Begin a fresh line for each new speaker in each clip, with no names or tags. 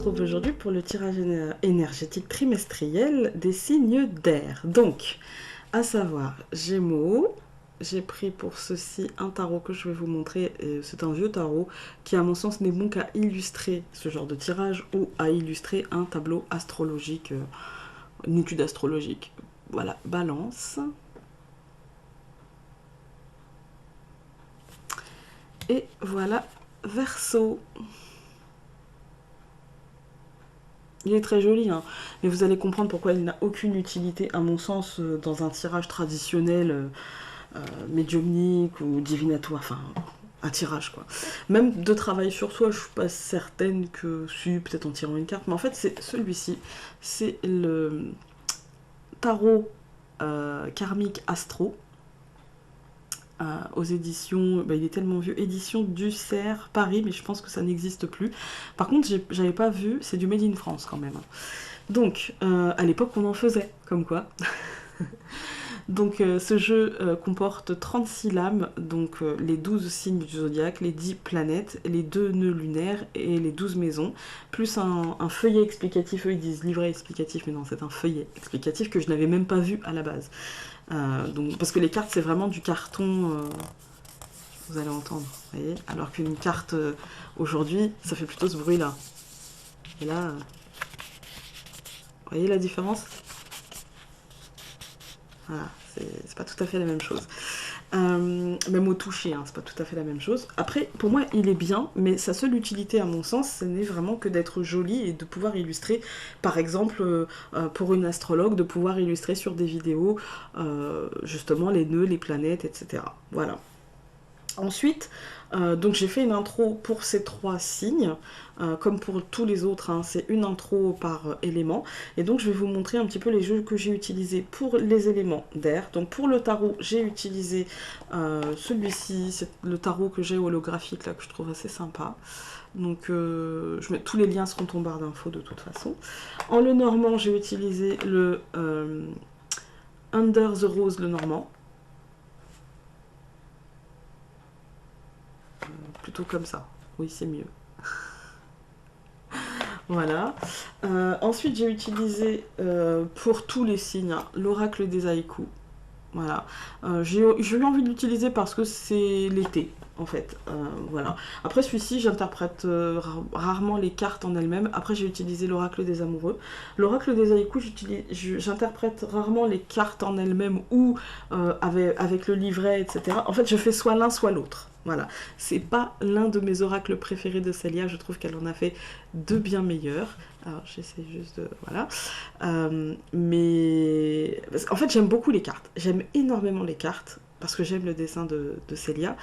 retrouve aujourd'hui pour le tirage énergétique trimestriel des signes d'air. Donc, à savoir, Gémeaux, j'ai pris pour ceci un tarot que je vais vous montrer. C'est un vieux tarot qui, à mon sens, n'est bon qu'à illustrer ce genre de tirage ou à illustrer un tableau astrologique, une étude astrologique. Voilà, Balance. Et voilà, Verseau. Il est très joli, hein, mais vous allez comprendre pourquoi il n'a aucune utilité, à mon sens, dans un tirage traditionnel, médiumnique ou divinatoire, enfin, un tirage, quoi. Même de travail sur soi, je suis pas certaine que, si, peut-être en tirant une carte, mais en fait, c'est celui-ci, c'est le tarot karmique astro, aux éditions, il est tellement vieux, édition du Cerf Paris, mais je pense que ça n'existe plus. Par contre, j'avais pas vu, c'est du Made in France quand même. Donc, à l'époque, on en faisait, comme quoi. Donc, ce jeu comporte 36 lames, donc les 12 signes du zodiaque, les 10 planètes, les 2 nœuds lunaires et les 12 maisons, plus un feuillet explicatif. Eux, ils disent livret explicatif, mais non, c'est un feuillet explicatif que je n'avais même pas vu à la base. Donc, parce que les cartes, c'est vraiment du carton, vous allez entendre, vous voyez, alors qu'une carte aujourd'hui, ça fait plutôt ce bruit-là. Et là, vous voyez la différence? Voilà, c'est pas tout à fait la même chose. Même au toucher, hein, c'est pas tout à fait la même chose. Après, pour moi, il est bien, mais sa seule utilité, à mon sens, ce n'est vraiment que d'être joli et de pouvoir illustrer, par exemple, pour une astrologue, de pouvoir illustrer sur des vidéos, justement, les nœuds, les planètes, etc. Voilà. Ensuite, donc j'ai fait une intro pour ces 3 signes, comme pour tous les autres, hein, c'est une intro par élément, et donc je vais vous montrer un petit peu les jeux que j'ai utilisés pour les éléments d'air. Donc pour le tarot, j'ai utilisé celui-ci, c'est le tarot que j'ai holographique, là, que je trouve assez sympa. Donc tous les liens seront en barre d'infos de toute façon. En le normand, j'ai utilisé le Under the Rose, le normand. Plutôt comme ça, oui, c'est mieux. Voilà. Ensuite, j'ai utilisé pour tous les signes l'oracle des haïkus. Voilà. J'ai eu envie de l'utiliser parce que c'est l'été, en fait. Voilà. Après, celui-ci, j'interprète rarement les cartes en elles-mêmes. Après, j'ai utilisé l'oracle des amoureux. L'oracle des haïkus, j'interprète rarement les cartes en elles-mêmes ou avec le livret, etc. En fait, je fais soit l'un, soit l'autre. Voilà, c'est pas l'un de mes oracles préférés de Célia, je trouve qu'elle en a fait 2 bien meilleurs. Alors j'essaie juste de... voilà. Mais... en fait j'aime beaucoup les cartes, j'aime énormément les cartes, parce que j'aime le dessin de Célia,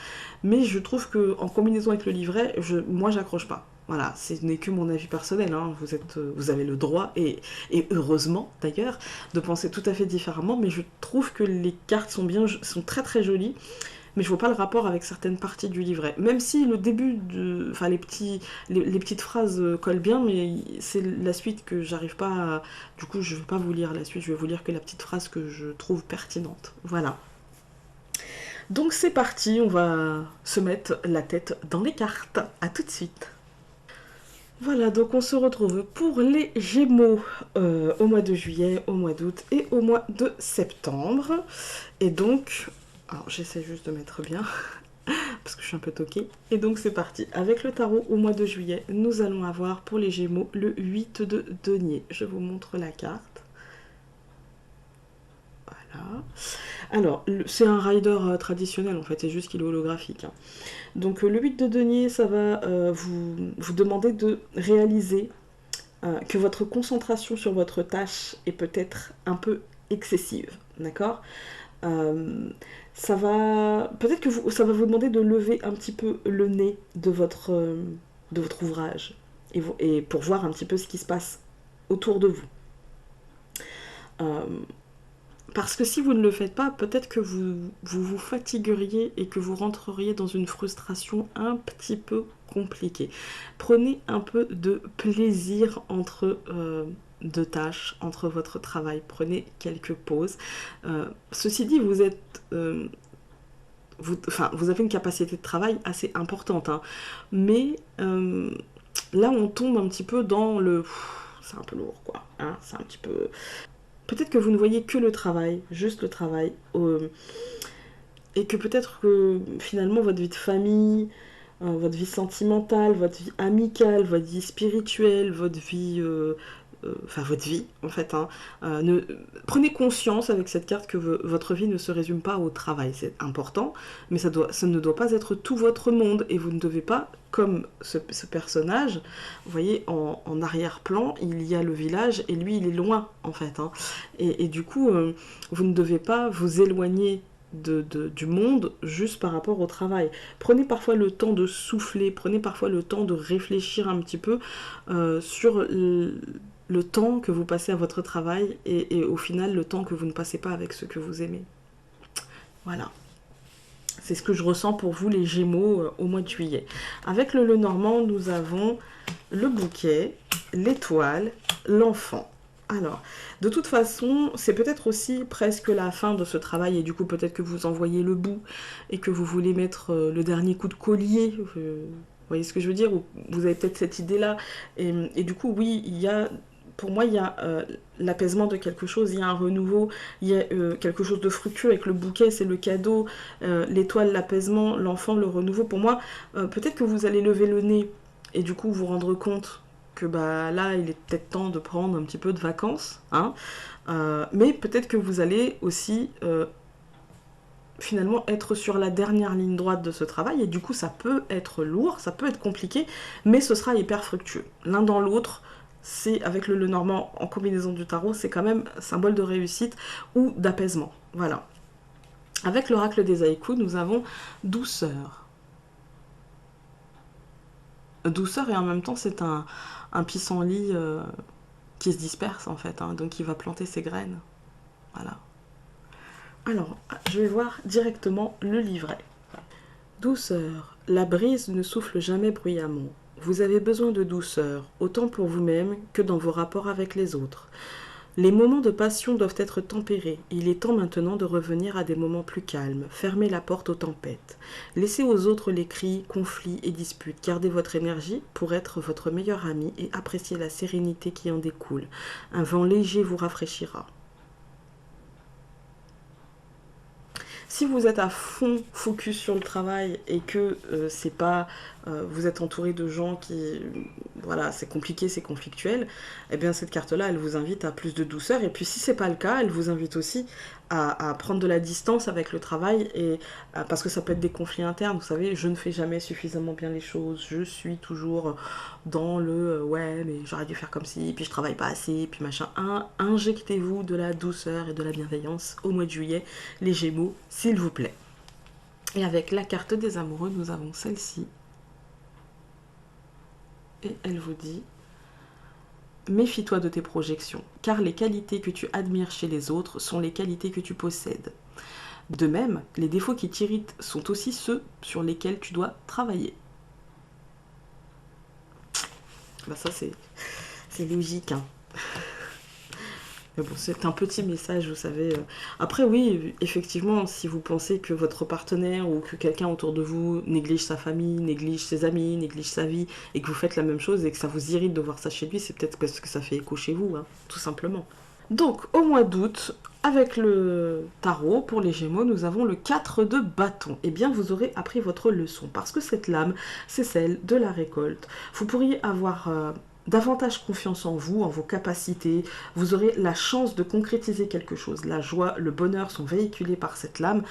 mais je trouve qu'en combinaison avec le livret, moi j'accroche pas. Voilà, ce n'est que mon avis personnel, hein. Vous avez le droit, et heureusement d'ailleurs, de penser tout à fait différemment, mais je trouve que les cartes sont très très jolies, mais je vois pas le rapport avec certaines parties du livret. Même si le début, enfin les petites phrases collent bien, mais c'est la suite que j'arrive pas à... Du coup, je vais pas vous lire la suite, je vais vous lire que la petite phrase que je trouve pertinente. Voilà. Donc c'est parti, on va se mettre la tête dans les cartes. À tout de suite. Voilà, donc on se retrouve pour les Gémeaux au mois de juillet, au mois d'août et au mois de septembre. Et donc... alors j'essaie juste de mettre bien, parce que je suis un peu toquée. Et donc c'est parti. Avec le tarot au mois de juillet, nous allons avoir pour les Gémeaux le 8 de denier. Je vous montre la carte. Voilà. Alors, c'est un rider traditionnel en fait, c'est juste qu'il est holographique. Hein. Donc le 8 de denier, ça va vous demander de réaliser que votre concentration sur votre tâche est peut-être un peu excessive. D'accord ? Ça va peut-être que ça va vous demander de lever un petit peu le nez de votre ouvrage et pour voir un petit peu ce qui se passe autour de vous. Parce que si vous ne le faites pas, peut-être que vous fatigueriez et que vous rentreriez dans une frustration un petit peu compliquée. Prenez un peu de plaisir entre 2 tâches, entre votre travail. Prenez quelques pauses. Ceci dit, vous êtes... vous avez une capacité de travail assez importante, hein, mais là on tombe un petit peu dans le... C'est un peu lourd, quoi. Hein, c'est un petit peu... Peut-être que vous ne voyez que le travail, juste le travail, et que peut-être que finalement votre vie de famille, votre vie sentimentale, votre vie amicale, votre vie spirituelle, votre vie... enfin votre vie en fait, hein, prenez conscience avec cette carte que votre vie ne se résume pas au travail, c'est important, mais ça ne doit pas être tout votre monde, et vous ne devez pas, comme ce personnage, vous voyez, en arrière-plan, il y a le village, et lui, il est loin, en fait. Hein, et du coup, vous ne devez pas vous éloigner du monde juste par rapport au travail. Prenez parfois le temps de souffler, prenez parfois le temps de réfléchir un petit peu sur le temps que vous passez à votre travail et au final le temps que vous ne passez pas avec ceux que vous aimez. Voilà. C'est ce que je ressens pour vous les Gémeaux au mois de juillet. Avec le Lenormand, nous avons le bouquet, l'étoile, l'enfant. Alors, de toute façon, c'est peut-être aussi presque la fin de ce travail et du coup peut-être que vous envoyez le bout et que vous voulez mettre le dernier coup de collier. Vous voyez ce que je veux dire? Vous avez peut-être cette idée-là. Et du coup, oui, il y a... Pour moi, il y a l'apaisement de quelque chose, il y a un renouveau, il y a quelque chose de fructueux avec le bouquet, c'est le cadeau, l'étoile, l'apaisement, l'enfant, le renouveau. Pour moi, peut-être que vous allez lever le nez et du coup vous rendre compte que bah, là, il est peut-être temps de prendre un petit peu de vacances. Hein, mais peut-être que vous allez aussi finalement être sur la dernière ligne droite de ce travail et du coup ça peut être lourd, ça peut être compliqué, mais ce sera hyper fructueux. L'un dans l'autre, c'est avec le Lenormand en combinaison du tarot, c'est quand même symbole de réussite ou d'apaisement. Voilà. Avec l'oracle des haïkus, nous avons douceur. Douceur et en même temps c'est un pissenlit qui se disperse en fait, hein, donc il va planter ses graines. Voilà. Alors, je vais voir directement le livret. Douceur. La brise ne souffle jamais bruyamment. Vous avez besoin de douceur, autant pour vous-même que dans vos rapports avec les autres. Les moments de passion doivent être tempérés. Il est temps maintenant de revenir à des moments plus calmes. Fermez la porte aux tempêtes. Laissez aux autres les cris, conflits et disputes. Gardez votre énergie pour être votre meilleur ami et appréciez la sérénité qui en découle. Un vent léger vous rafraîchira. Si vous êtes à fond focus sur le travail et que c'est pas, vous êtes entouré de gens qui, voilà, c'est compliqué, c'est conflictuel, eh bien cette carte-là, elle vous invite à plus de douceur. Et puis si c'est pas le cas, elle vous invite aussi à prendre de la distance avec le travail et parce que ça peut être des conflits internes. Vous savez, je ne fais jamais suffisamment bien les choses. Je suis toujours dans le ouais, mais j'aurais dû faire comme ci, puis je travaille pas assez, puis machin. Injectez-vous de la douceur et de la bienveillance au mois de juillet, les Gémeaux, s'il vous plaît. Et avec la carte des amoureux, nous avons celle-ci. Et elle vous dit: méfie-toi de tes projections, car les qualités que tu admires chez les autres sont les qualités que tu possèdes. De même, les défauts qui t'irritent sont aussi ceux sur lesquels tu dois travailler. Bah ça c'est logique, hein. Mais bon, c'est un petit message, vous savez. Après, oui, effectivement, si vous pensez que votre partenaire ou que quelqu'un autour de vous néglige sa famille, néglige ses amis, néglige sa vie, et que vous faites la même chose et que ça vous irrite de voir ça chez lui, c'est peut-être parce que ça fait écho chez vous, hein, tout simplement. Donc, au mois d'août, avec le tarot, pour les Gémeaux, nous avons le 4 de bâton. Eh bien, vous aurez appris votre leçon, parce que cette lame, c'est celle de la récolte. Vous pourriez avoir davantage confiance en vous, en vos capacités. Vous aurez la chance de concrétiser quelque chose. La joie, le bonheur sont véhiculés par cette lame,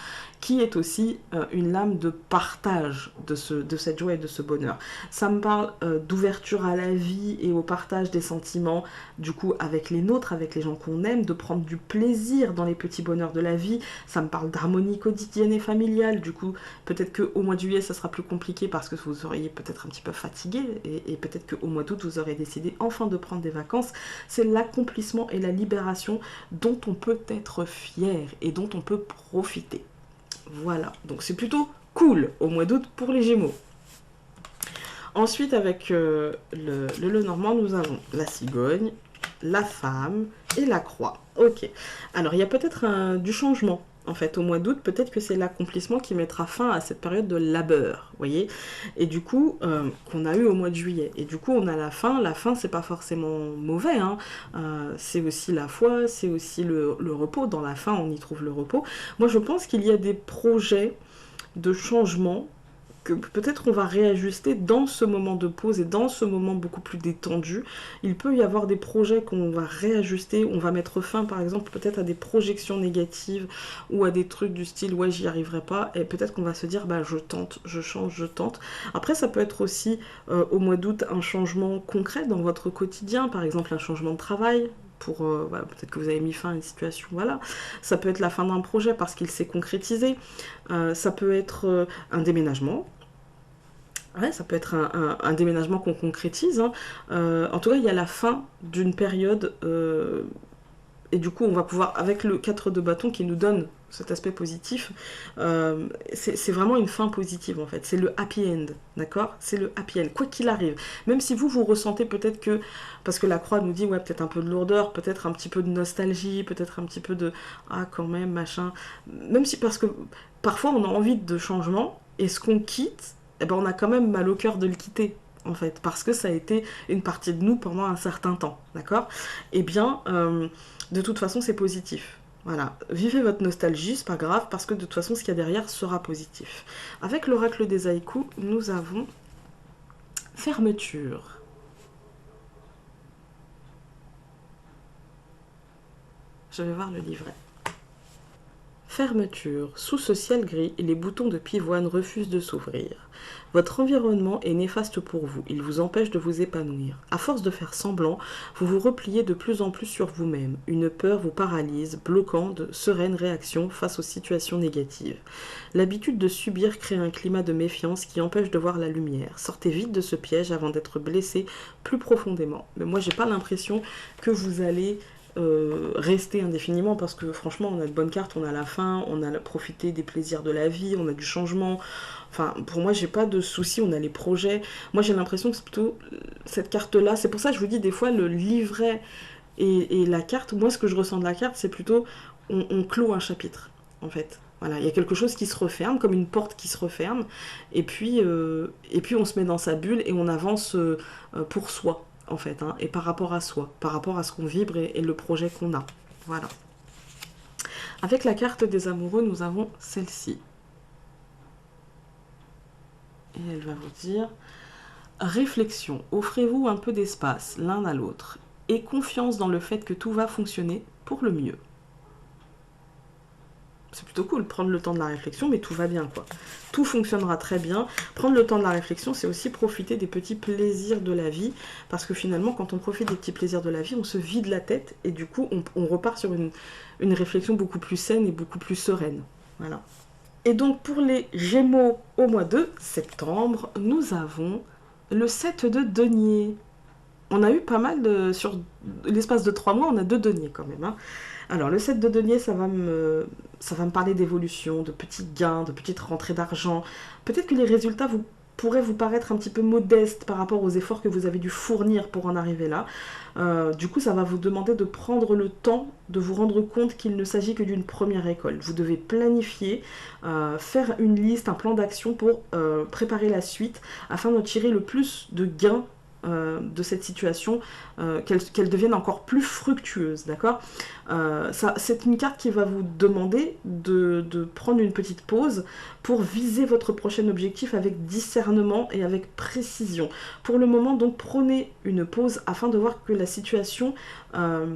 qui est aussi une lame de partage de cette joie et de ce bonheur. Ça me parle d'ouverture à la vie et au partage des sentiments, du coup avec les nôtres, avec les gens qu'on aime, de prendre du plaisir dans les petits bonheurs de la vie. Ça me parle d'harmonie quotidienne et familiale, du coup peut-être qu'au mois de juillet ça sera plus compliqué parce que vous seriez peut-être un petit peu fatigué et peut-être qu'au mois d'août vous aurez décidé enfin de prendre des vacances. C'est l'accomplissement et la libération dont on peut être fier et dont on peut profiter. Voilà, donc c'est plutôt cool au mois d'août pour les Gémeaux. Ensuite, avec le Lenormand, nous avons la cigogne, la femme et la croix. Ok, alors il y a peut-être du changement En fait, au mois d'août, peut-être que c'est l'accomplissement qui mettra fin à cette période de labeur, vous voyez. Et du coup, qu'on a eu au mois de juillet. Et du coup, on a la fin. La fin, c'est pas forcément mauvais, hein. C'est aussi la foi, c'est aussi le repos. Dans la fin, on y trouve le repos. Moi, je pense qu'il y a des projets de changement que peut-être on va réajuster dans ce moment de pause et dans ce moment beaucoup plus détendu. Il peut y avoir des projets qu'on va réajuster, on va mettre fin par exemple peut-être à des projections négatives ou à des trucs du style ouais j'y arriverai pas et peut-être qu'on va se dire bah je tente, je change, je tente. Après ça peut être aussi au mois d'août un changement concret dans votre quotidien, par exemple un changement de travail, pour voilà, peut-être que vous avez mis fin à une situation, voilà. Ça peut être la fin d'un projet parce qu'il s'est concrétisé. Ça peut être un déménagement. Ouais, ça peut être un déménagement qu'on concrétise, hein. En tout cas, il y a la fin d'une période et du coup, on va pouvoir, avec le 4 de bâton qui nous donne cet aspect positif, c'est vraiment une fin positive en fait. C'est le happy end, d'accord? C'est le happy end, quoi qu'il arrive. Même si vous ressentez peut-être que, parce que la croix nous dit, ouais, peut-être un peu de lourdeur, peut-être un petit peu de nostalgie, peut-être un petit peu de, ah quand même, machin. Même si, parce que parfois on a envie de changement, et ce qu'on quitte, eh ben, on a quand même mal au cœur de le quitter en fait, parce que ça a été une partie de nous pendant un certain temps, d'accord? Eh bien, de toute façon, c'est positif. Voilà, vivez votre nostalgie, c'est pas grave, parce que de toute façon, ce qu'il y a derrière sera positif. Avec l'oracle des haïkus, nous avons fermeture. Je vais voir le livret. Fermeture. Sous ce ciel gris, les boutons de pivoine refusent de s'ouvrir. Votre environnement est néfaste pour vous, il vous empêche de vous épanouir. À force de faire semblant, vous vous repliez de plus en plus sur vous-même. Une peur vous paralyse, bloquant de sereines réactions face aux situations négatives. L'habitude de subir crée un climat de méfiance qui empêche de voir la lumière. Sortez vite de ce piège avant d'être blessé plus profondément. Mais moi, j'ai pas l'impression que vous allez rester indéfiniment parce que franchement on a de bonnes cartes, on a la fin, on a profité des plaisirs de la vie, on a du changement. Enfin pour moi j'ai pas de soucis, on a les projets. Moi j'ai l'impression que c'est plutôt cette carte là, c'est pour ça que je vous dis des fois le livret et la carte, moi ce que je ressens de la carte c'est plutôt on clôt un chapitre en fait. Voilà, il y a quelque chose qui se referme, comme une porte qui se referme, et puis on se met dans sa bulle et on avance pour soi en fait, hein, et par rapport à soi, par rapport à ce qu'on vibre et le projet qu'on a. Voilà. Avec la carte des amoureux, nous avons celle-ci. Et elle va vous dire réflexion, offrez-vous un peu d'espace l'un à l'autre et confiance dans le fait que tout va fonctionner pour le mieux. C'est plutôt cool, prendre le temps de la réflexion, mais tout va bien, quoi. Tout fonctionnera très bien. Prendre le temps de la réflexion, c'est aussi profiter des petits plaisirs de la vie, parce que finalement, quand on profite des petits plaisirs de la vie, on se vide la tête, et du coup, on repart sur une réflexion beaucoup plus saine et beaucoup plus sereine. Voilà. Et donc, pour les Gémeaux au mois de septembre, nous avons le 7 de denier. On a eu pas mal sur l'espace de 3 mois, on a 2 deniers quand même, hein. Alors, le 7 de denier, ça va me parler d'évolution, de petits gains, de petites rentrées d'argent. Peut-être que les résultats pourraient vous paraître un petit peu modestes par rapport aux efforts que vous avez dû fournir pour en arriver là. Du coup, ça va vous demander de prendre le temps de vous rendre compte qu'il ne s'agit que d'une première récolte. Vous devez planifier, faire une liste, un plan d'action pour préparer la suite afin de tirer le plus de gains de cette situation, qu'elle devienne encore plus fructueuse, d'accord? C'est une carte qui va vous demander de prendre une petite pause pour viser votre prochain objectif avec discernement et avec précision. Pour le moment, donc, prenez une pause afin de voir que la situation... En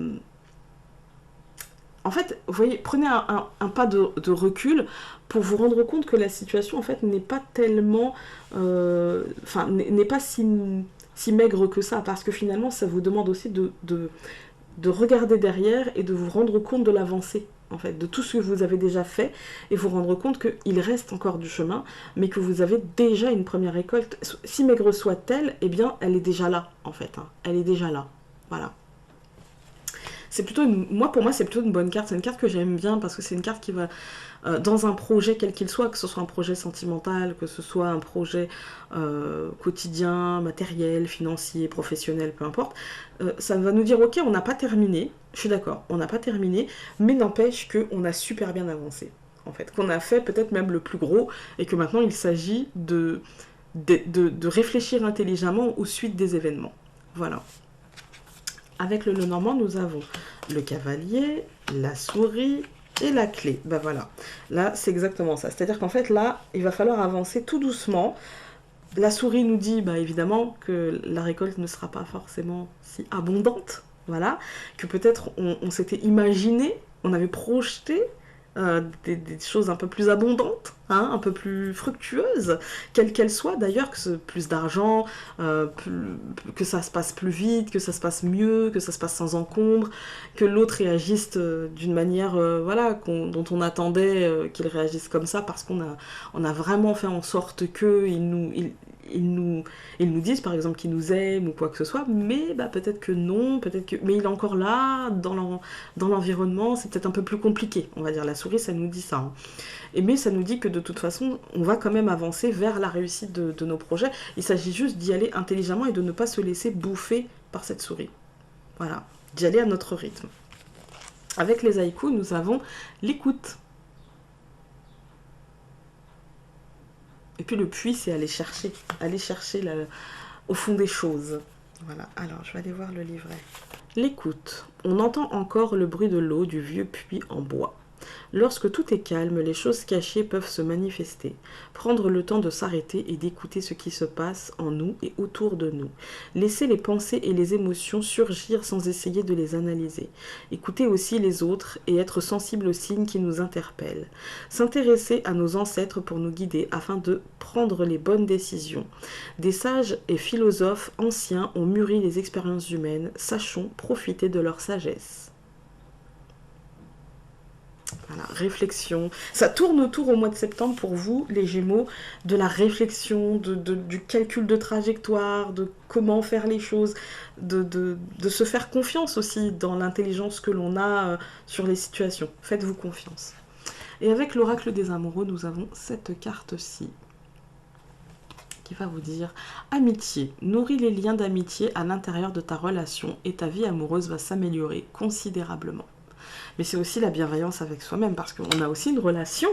fait, vous voyez, prenez un pas de recul pour vous rendre compte que la situation, en fait, n'est pas tellement... Enfin, n'est pas si maigre que ça, parce que finalement, ça vous demande aussi de regarder derrière et de vous rendre compte de l'avancée, en fait, de tout ce que vous avez déjà fait, et vous rendre compte qu'il reste encore du chemin, mais que vous avez déjà une première récolte. Si maigre soit-elle, eh bien, elle est déjà là, en fait, hein. Elle est déjà là, voilà. C'est plutôt pour moi, c'est plutôt une bonne carte. C'est une carte que j'aime bien parce que c'est une carte qui va, dans un projet quel qu'il soit, que ce soit un projet sentimental, que ce soit un projet quotidien, matériel, financier, professionnel, peu importe, ça va nous dire, ok, on n'a pas terminé, je suis d'accord, on n'a pas terminé, mais n'empêche qu'on a super bien avancé. en fait, qu'on a fait peut-être même le plus gros, et que maintenant il s'agit de réfléchir intelligemment aux suites des événements. Voilà. Avec le Lenormand, nous avons le cavalier, la souris et la clé. Ben voilà, là c'est exactement ça. C'est-à-dire qu'en fait là, il va falloir avancer tout doucement. La souris nous dit bah, évidemment que la récolte ne sera pas forcément si abondante, voilà, que peut-être on s'était imaginé, on avait projeté des choses un peu plus abondantes, hein, un peu plus fructueuses, quelles qu'elles soient d'ailleurs, plus d'argent, que ça se passe plus vite, que ça se passe mieux, que ça se passe sans encombre, que l'autre réagisse d'une manière voilà, dont on attendait qu'il réagisse comme ça, parce on a vraiment fait en sorte qu'ils nous disent par exemple qu'ils nous aiment ou quoi que ce soit, mais bah, peut-être que non, mais il est encore là, dans l'environnement, c'est peut-être un peu plus compliqué, on va dire. La souris, ça nous dit ça. Hein. Mais ça nous dit que de toute façon, on va quand même avancer vers la réussite de nos projets. Il s'agit juste d'y aller intelligemment et de ne pas se laisser bouffer par cette souris. Voilà, d'y aller à notre rythme. Avec les haïkus, nous avons l'écoute. Et puis le puits, c'est aller chercher au fond des choses. Voilà, alors je vais aller voir le livret. L'écoute. On entend encore le bruit de l'eau du vieux puits en bois. Lorsque tout est calme, les choses cachées peuvent se manifester. Prendre le temps de s'arrêter et d'écouter ce qui se passe en nous et autour de nous. Laisser les pensées et les émotions surgir sans essayer de les analyser. Écouter aussi les autres et être sensible aux signes qui nous interpellent. S'intéresser à nos ancêtres pour nous guider afin de prendre les bonnes décisions. Des sages et philosophes anciens ont mûri les expériences humaines. Sachons profiter de leur sagesse. Voilà, réflexion. Ça tourne autour au mois de septembre pour vous, les Gémeaux, de la réflexion, du calcul de trajectoire, de comment faire les choses, de se faire confiance aussi dans l'intelligence que l'on a sur les situations. Faites-vous confiance. Et avec l'oracle des amoureux, nous avons cette carte-ci qui va vous dire amitié. Nourris les liens d'amitié à l'intérieur de ta relation et ta vie amoureuse va s'améliorer considérablement. Mais c'est aussi la bienveillance avec soi-même, parce qu'on a aussi une relation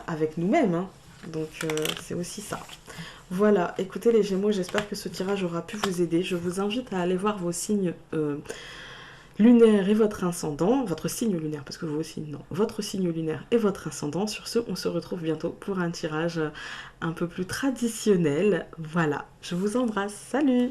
avec nous-mêmes. Hein. Donc c'est aussi ça. Voilà, écoutez les Gémeaux, j'espère que ce tirage aura pu vous aider. Je vous invite à aller voir vos signes lunaires et votre ascendant. Votre signe lunaire, parce que vous aussi, non. Votre signe lunaire et votre ascendant. Sur ce, on se retrouve bientôt pour un tirage un peu plus traditionnel. Voilà, je vous embrasse. Salut!